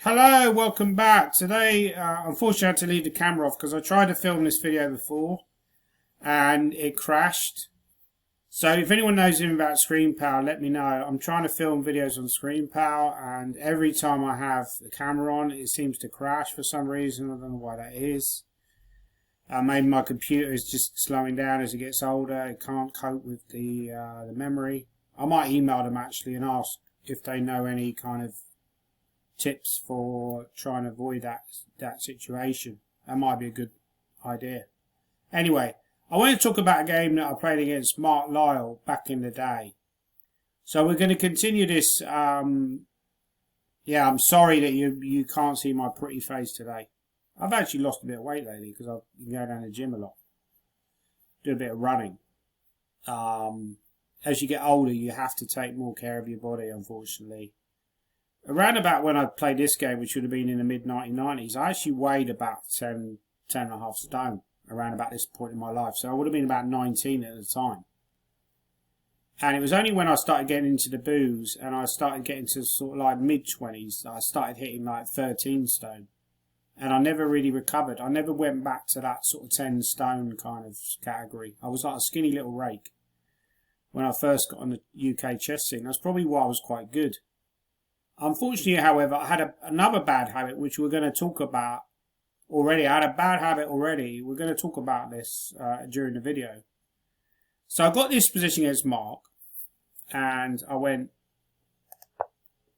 Hello, welcome back. Today, unfortunately I had to leave the camera off because I tried to film this video before and it crashed. So if anyone knows anything about ScreenPower, let me know. I'm trying to film videos on ScreenPower and every time I have the camera on it seems to crash for some reason. I don't know why that is. Maybe my computer is just slowing down as it gets older. It can't cope with the memory. I might email them actually and ask if they know any kind of tips for trying to avoid that situation. That might be a good idea. Anyway, I want to talk about a game that I played against Mark Lyle back in the day. So we're going to continue this. Yeah, I'm sorry that you can't see my pretty face today. I've actually lost a bit of weight lately because I've been going down the gym a lot. Do a bit of running. As you get older, you have to take more care of your body, unfortunately. Around about when I played this game, which would have been in the mid-1990s, I actually weighed about 10 and a half stone around about this point in my life. So I would have been about 19 at the time. And it was only when I started getting into the booze and I started getting to sort of like mid-20s that I started hitting like 13 stone. And I never really recovered. I never went back to that sort of 10 stone kind of category. I was like a skinny little rake when I first got on the UK chess scene. That's probably why I was quite good. Unfortunately, however, I had another bad habit, which we're going to talk about already. I had a bad habit already. We're going to talk about this during the video. So I got this position against Mark, and I went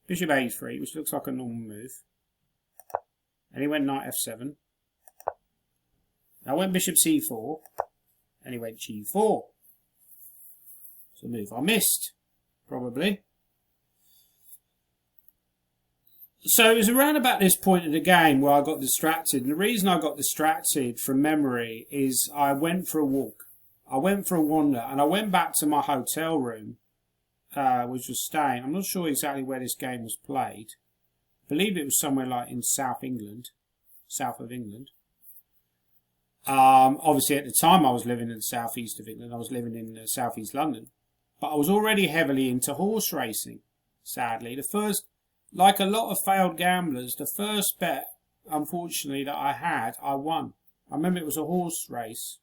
bishop a3, which looks like a normal move. And he went knight f7. I went bishop c4, and he went g4. It's a move I missed, probably. So it was around about this point of the game where I got distracted. And the reason I got distracted from memory is I went for a walk. I went for a wander and I went back to my hotel room, which was staying. I'm not sure exactly where this game was played. I believe it was somewhere like in south of England. Obviously at the time I was living in the southeast of England. I was living in southeast London. But I was already heavily into horse racing, sadly. Like a lot of failed gamblers, the first bet, unfortunately, that I had, I won. I remember it was a horse race.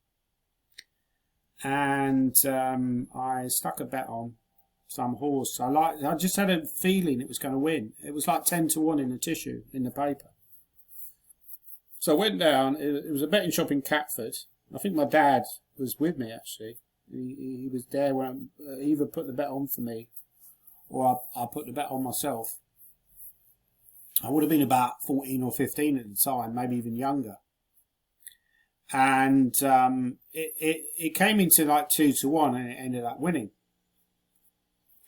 And I stuck a bet on some horse. I just had a feeling it was going to win. It was like 10 to 1 in the tissue, in the paper. So I went down. It was a betting shop in Catford. I think my dad was with me, actually. He was there when I either put the bet on for me or I put the bet on myself. I would have been about 14 or 15 at the time, maybe even younger. And it came into like 2 to 1 and it ended up winning.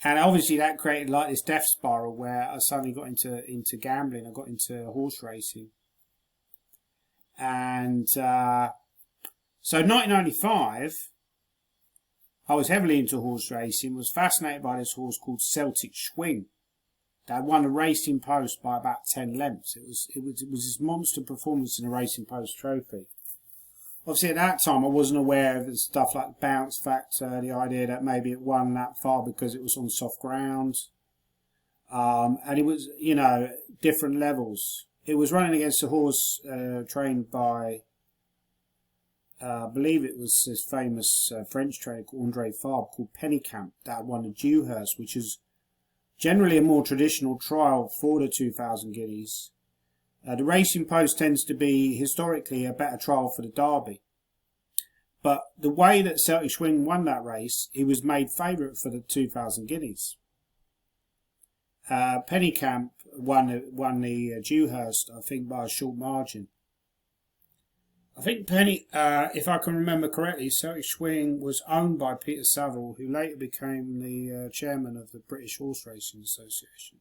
And obviously that created like this death spiral where I suddenly got into gambling. I got into horse racing. And so 1995, I was heavily into horse racing, was fascinated by this horse called Celtic Swing. They won a Racing Post by about 10 lengths. It was this monster performance in a Racing Post trophy. Obviously, at that time, I wasn't aware of the stuff like bounce factor, the idea that maybe it won that far because it was on soft ground. And it was, different levels. It was running against a horse trained by, I believe it was this famous French trainer called André Fabre, called Pennycamp, that won the Dewhurst, which is generally a more traditional trial for the 2,000 guineas. The Racing Post tends to be historically a better trial for the Derby. But the way that Celtic Swing won that race, he was made favourite for the 2,000 guineas. Pennycamp won the Dewhurst, I think, by a short margin. I think if I can remember correctly, Celtic Swing was owned by Peter Saville, who later became the chairman of the British Horse Racing Association.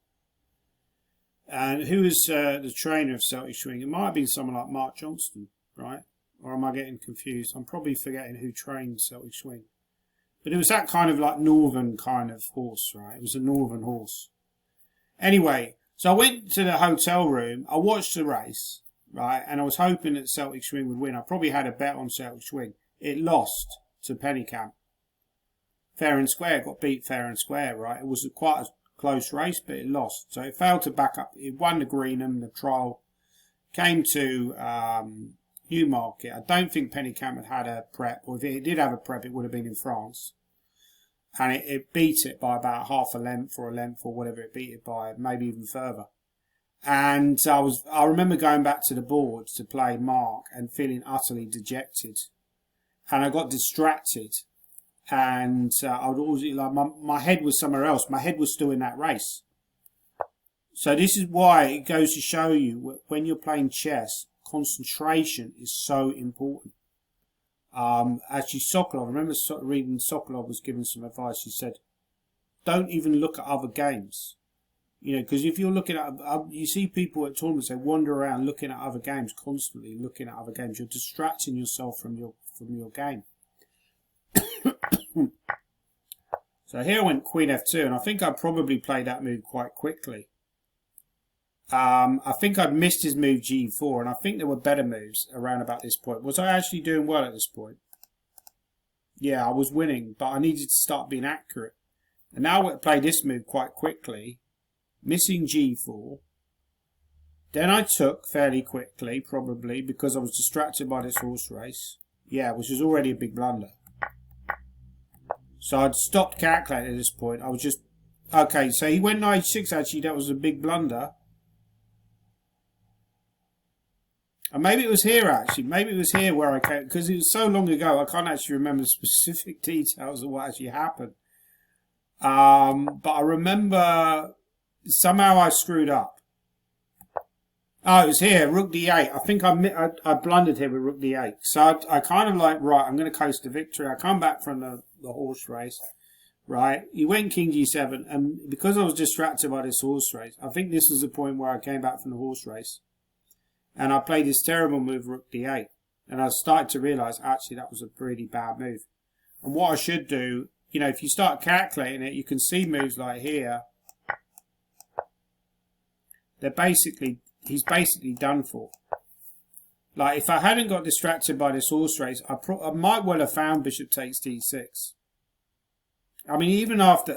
And who was the trainer of Celtic Swing? It might have been someone like Mark Johnston, right? Or am I getting confused? I'm probably forgetting who trained Celtic Swing. But it was that kind of like northern kind of horse, right? It was a northern horse. Anyway, so I went to the hotel room. I watched the race. Right, and I was hoping that Celtic Swing would win. I probably had a bet on Celtic Swing. It lost to Pennycamp. Fair and square, got beat fair and square, right? It was quite close race, but it lost. So it failed to back up. It won the Greenham, the trial, came to Newmarket. I don't think Pennycam had a prep, or if it did have a prep, it would have been in France. And it beat it by about half a length or whatever it beat it by, maybe even further. And I remember going back to the board to play Mark and feeling utterly dejected. And I got distracted. And I would always, like, my head was somewhere else. My head was still in that race. So this is why it goes to show you, when you're playing chess, concentration is so important. Actually, Sokolov, I remember reading Sokolov was giving some advice. He said, don't even look at other games. You know, because if you're looking at, you see people at tournaments, they wander around looking at other games, constantly looking at other games. You're distracting yourself from your game. So here I went Queen F2, and I think I probably played that move quite quickly. I think I'd missed his move G4, and I think there were better moves around about this point. Was I actually doing well at this point? Yeah, I was winning, but I needed to start being accurate. And now I play this move quite quickly, missing G4. Then I took fairly quickly, probably, because I was distracted by this horse race. Yeah, which was already a big blunder. So I'd stopped calculating at this point. I was just... Okay, so he went knight h6, actually. That was a big blunder. And maybe it was here, actually. Maybe it was here where I came... Because it was so long ago, I can't actually remember the specific details of what actually happened. But I remember... Somehow I screwed up. Oh, it was here, Rook D8. I think I blundered here with Rook D8. So I kind of like, right, I'm going to coast to victory. I come back from the horse race, right? He went King G7, and because I was distracted by this horse race, I think this was the point where I came back from the horse race. And I played this terrible move, Rook D8. And I started to realise, actually, that was a pretty bad move. And what I should do, you know, if you start calculating it, you can see moves like here. He's basically done for. Like, if I hadn't got distracted by this horse race, I might well have found Bishop takes D6. I mean, even after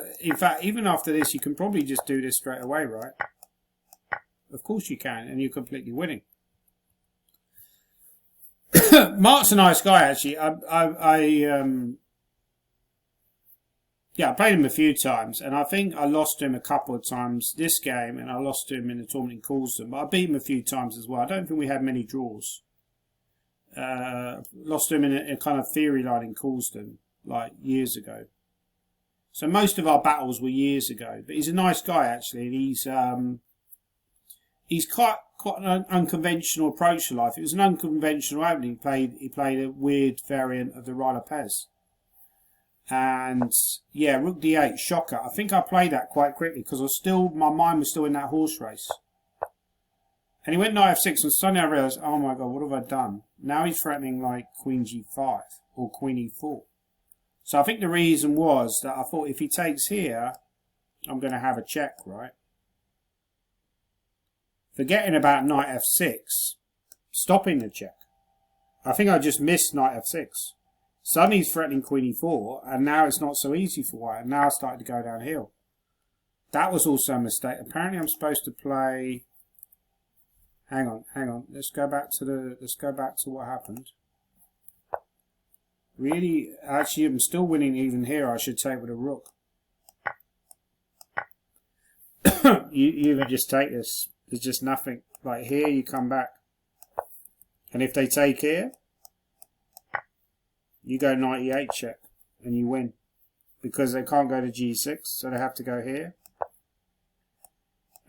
this, you can probably just do this straight away, right? Of course you can, and you're completely winning. Mark's a nice guy, actually. I played him a few times, and I think I lost to him a couple of times this game, and I lost to him in the tournament in Coulsdon. But I beat him a few times as well. I don't think we had many draws. Lost to him in a kind of theory line in Coulsdon, like years ago. So most of our battles were years ago. But he's a nice guy, actually, and he's quite an unconventional approach to life. It was an unconventional opening. He played a weird variant of the Ryder Pez. And yeah, Rook D8, shocker. I think I played that quite quickly because my mind was still in that horse race. And he went knight F6, and suddenly I realised, oh my god, what have I done? Now he's threatening like Queen G5 or Queen E4. So I think the reason was that I thought if he takes here, I'm going to have a check, right? Forgetting about knight F6, stopping the check. I think I just missed knight F6. Suddenly he's threatening Queen E4, and now it's not so easy for white, and now it's starting to go downhill. That was also a mistake. Apparently I'm supposed to play... Hang on. Let's go back to what happened. Really, actually, I'm still winning even here. I should take with a rook. you even just take this. There's just nothing. Like here, you come back. And if they take here, you go knight E8 check, and you win. Because they can't go to G6, so they have to go here.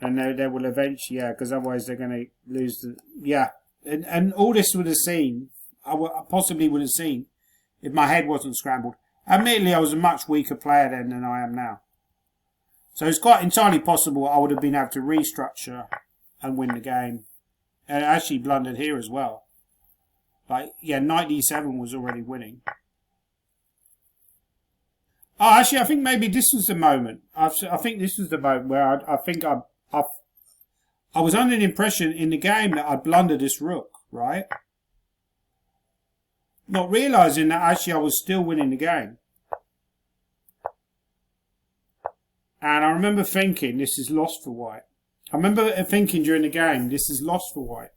And they will eventually, yeah, because otherwise they're going to lose the... Yeah, and all this would have seen, I possibly would have seen, if my head wasn't scrambled. Admittedly, I was a much weaker player then than I am now. So it's quite entirely possible I would have been able to restructure and win the game. And I actually blundered here as well. Like, yeah, knight D7 was already winning. Oh, actually, I think maybe this was the moment. I think this was the moment where I was under the impression in the game that I blundered this rook, right? Not realising that actually I was still winning the game. And I remember thinking, this is lost for white. I remember thinking during the game, this is lost for white.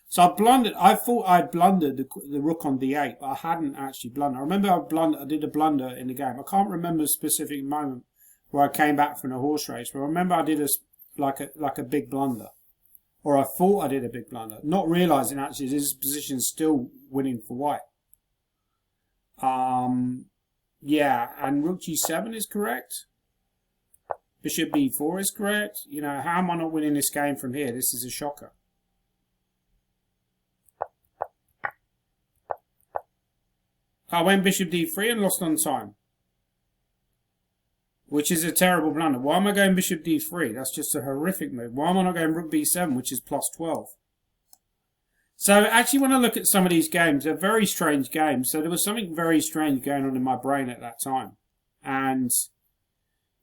So I blundered. I thought I'd blundered the rook on d8, but I hadn't actually blundered. I remember I did a blunder in the game. I can't remember a specific moment where I came back from a horse race, but I remember I did like a big blunder. Or I thought I did a big blunder, not realising actually this position's still winning for white. Yeah, and rook g7 is correct. Bishop b4 is correct. You know, how am I not winning this game from here? This is a shocker. I went bishop d3 and lost on time, which is a terrible blunder. Why am I going bishop d3? That's just a horrific move. Why am I not going rook b7, which is plus 12? So actually, when I look at some of these games, they're very strange games. So there was something very strange going on in my brain at that time. And,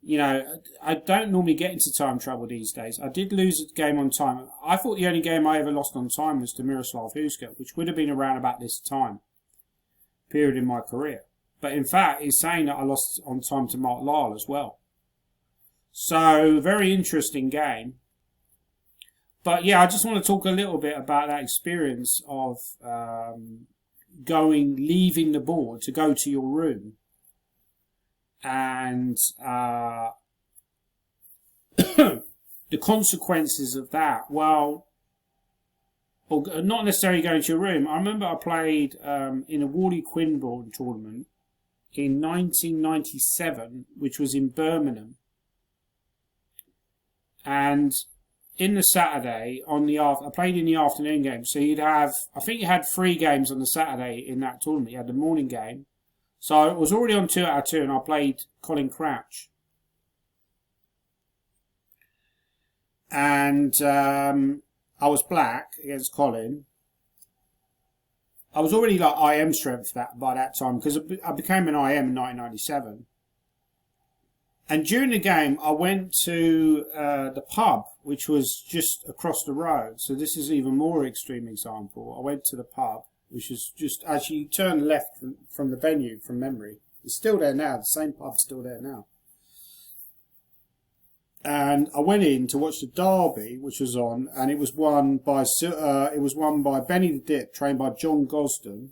you know, I don't normally get into time trouble these days. I did lose a game on time. I thought the only game I ever lost on time was to Miroslav Huska, which would have been around about this time period in my career. But in fact, he's saying that I lost on time to Mark Lyle as well. So, very interesting game. But yeah, I just want to talk a little bit about that experience of leaving the board to go to your room. And the consequences of that. Well, not necessarily going to your room. I remember I played in a Wally Quinborn tournament in 1997, which was in Birmingham. And in the Saturday, I played in the afternoon game. So I think you had 3 games on the Saturday in that tournament. You had the morning game. So it was already on 2 out of 2, and I played Colin Crouch. And I was black against Colin. I was already like IM strength by that time, because I became an IM in 1997. And during the game, I went to the pub, which was just across the road. So this is even more extreme example. I went to the pub, which is just as you turn left from the venue from memory. It's still there now. The same pub's still there now. And I went in to watch the Derby, which was on, and it was won by Benny the Dip, trained by John Gosden,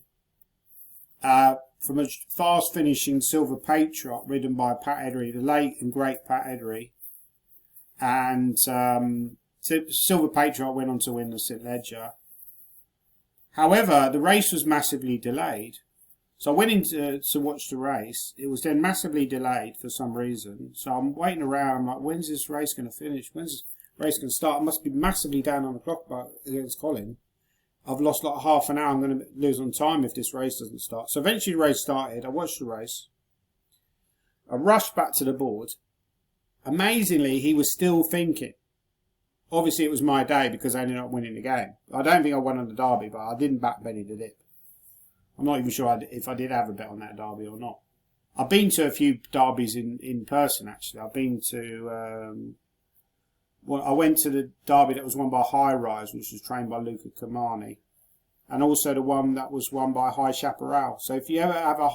from a fast finishing Silver Patriot, ridden by Pat Eddery, the late and great Pat Eddery. And Silver Patriot went on to win the St Ledger. However, the race was massively delayed. So I went in to watch the race. It was then massively delayed for some reason. So I'm waiting around. I'm like, when's this race going to finish? When's this race going to start? I must be massively down on the clock against Colin. I've lost like half an hour. I'm going to lose on time if this race doesn't start. So eventually the race started. I watched the race. I rushed back to the board. Amazingly, he was still thinking. Obviously, it was my day because I ended up winning the game. I don't think I won on the Derby, but I didn't back Benny the Dip. I'm not even sure if I did have a bet on that Derby or not. I've been to a few Derbies in person, actually. I've been to... I went to the Derby that was won by High Rise, which was trained by Luca Kamani. And also the one that was won by High Chaparral. So if you ever have a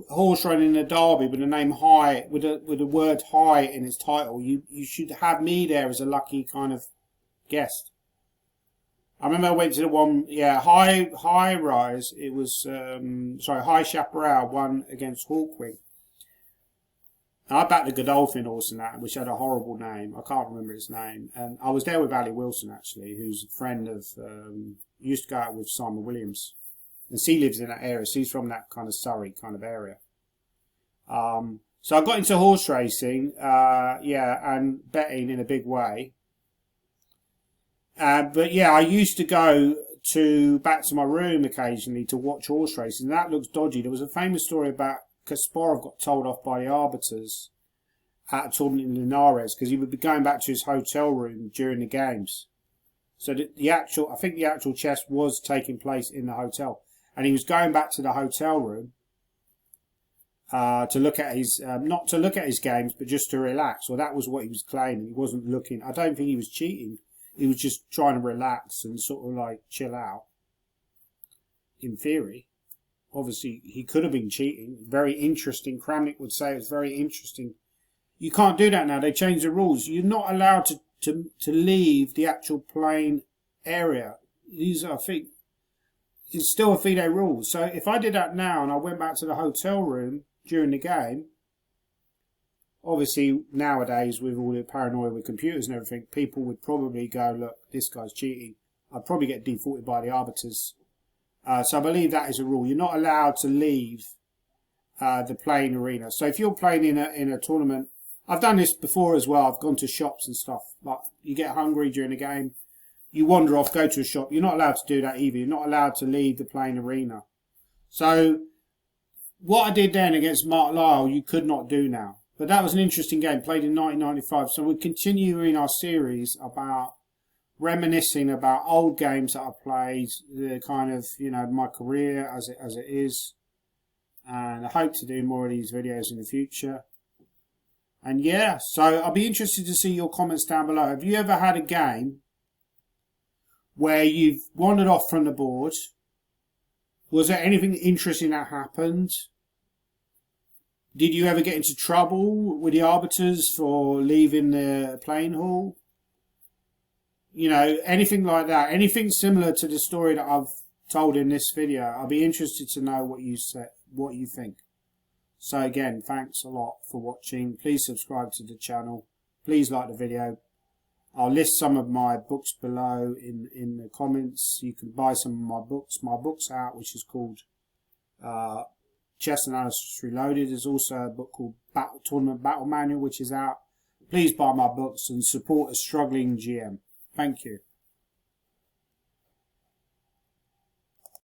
horse running in a Derby with the name High, with the word High in its title, you should have me there as a lucky kind of guest. I remember I went to the one, High Rise. It was, High Chaparral won against Hawkwing. And I backed the Godolphin horse in that, which had a horrible name. I can't remember its name. And I was there with Ali Wilson, actually, who's a friend of, used to go out with Simon Williams. And she lives in that area. She's from that kind of Surrey kind of area. So I got into horse racing, and betting in a big way. But yeah, I used to go back to my room occasionally to watch horse races, and that looks dodgy. There was a famous story about Kasparov got told off by the arbiters at a tournament in Linares because he would be going back to his hotel room during the games. So I think the actual chess was taking place in the hotel, and he was going back to the hotel room to look at his not to look at his games, but just to relax. Well, that was what he was claiming. He wasn't looking. I don't think he was cheating. He was just trying to relax and sort of like chill out, in theory. obviously he could have been cheating. Very interesting. Kramnik would say it's very interesting. You can't do that now. They changed the rules. You're not allowed to leave the actual playing area. These are, I think, it's still a FIDE rule. So if I did that now and I went back to the hotel room during the game, obviously nowadays with all the paranoia with computers and everything, people would probably go, look, this guy's cheating. I'd probably get defaulted by the arbiters. So I believe that is a rule. You're not allowed to leave the playing arena. So if you're playing in a tournament, I've done this before as well. I've gone to shops and stuff. Like you get hungry during the game, you wander off, go to a shop. You're not allowed to do that either. You're not allowed to leave the playing arena. So what I did then against Mark Lyle, you could not do now. But that was an interesting game, played in 1995. So we're continuing our series about reminiscing about old games that I played, the kind of, you know, my career as it is. And I hope to do more of these videos in the future. And yeah, so I'll be interested to see your comments down below. Have you ever had a game where you've wandered off from the board? Was there anything interesting that happened? Did you ever get into trouble with the arbiters for leaving the playing hall? You know, anything like that, anything similar to the story that I've told in this video. I'll be interested to know what you think. So again, thanks a lot for watching. Please subscribe to the channel. Please like the video. I'll list some of my books below in the comments. You can buy some of my books. My book's out, which is called Chess Analysis Reloaded. There's also a book called Tournament Battle Manual, which is out. Please buy my books and support a struggling GM. Thank you.